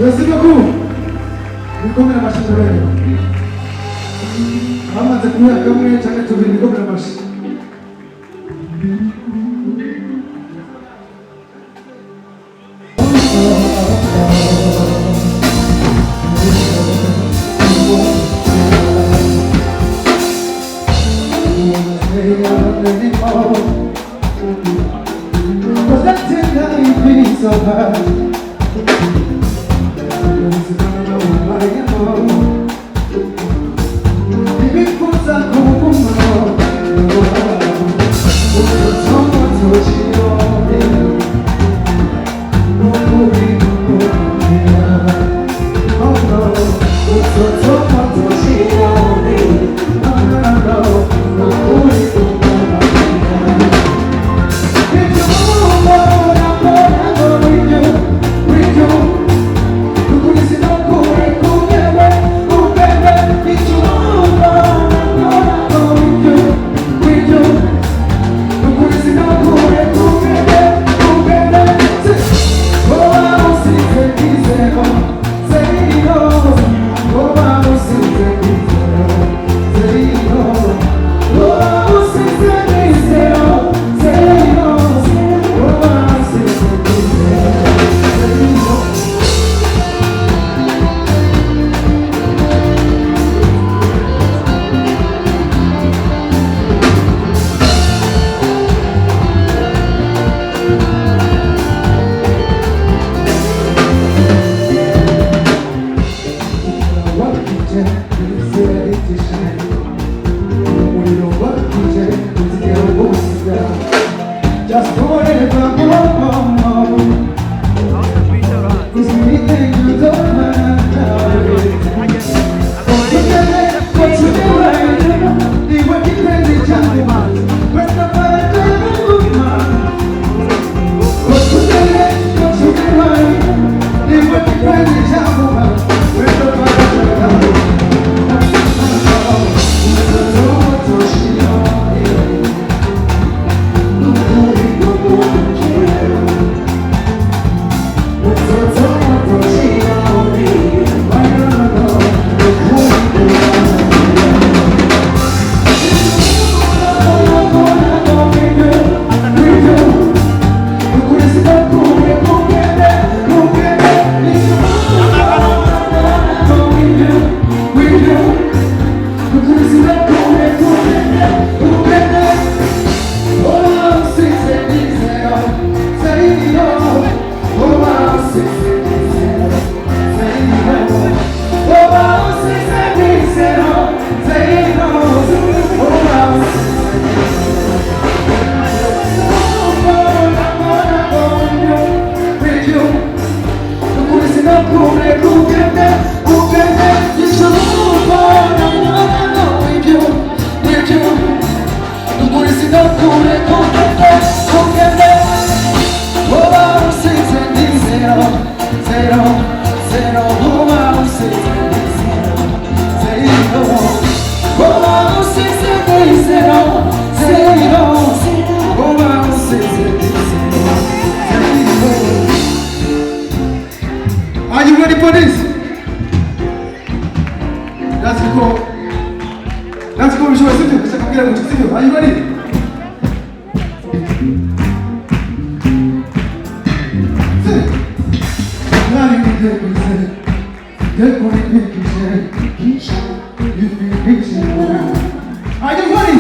Merci beaucoup. Mikono ya mashi mbele. Mama atakuwa kama yeye chana tu mikono ya mashi. Was that tender you feel so hard? Just go ahead and it's anything you don't mind what you do right now. The way you crazy jump when the fire what you do right now. The way you crazy jump when the fire Are you ready for this? Let's go. Let's go. Are you ready? Are you ready?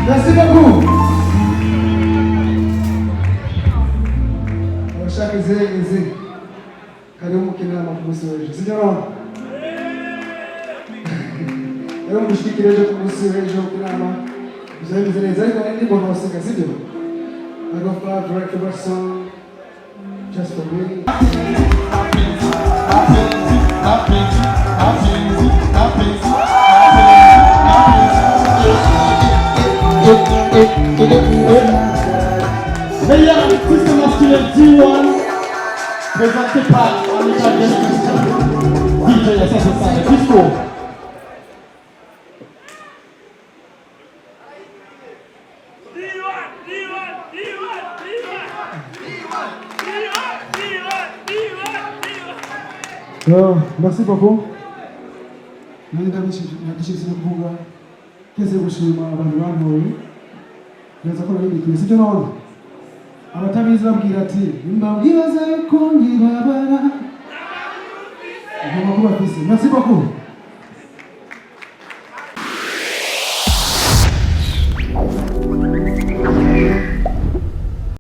Let's ize kariho umukinira ku munsi w'ejo sibyo rero rero mushikire ejo ku munsi w'ejo kunama bizabimeze neza ariko ndi mbona waseka sibyo I go for a direct song just for me. Meilleur artiste masculin D1 présenté par Anita Christian. DJ, ça c'est ça, le disco. Merci beaucoup. Ndabishyize kuvuga kese gushima abantu bantoye neza ko nabibikira sibyo none abatabizi babwira ati mbabwibaza ko ngibabara ngomba kuba bise merci beaucoup.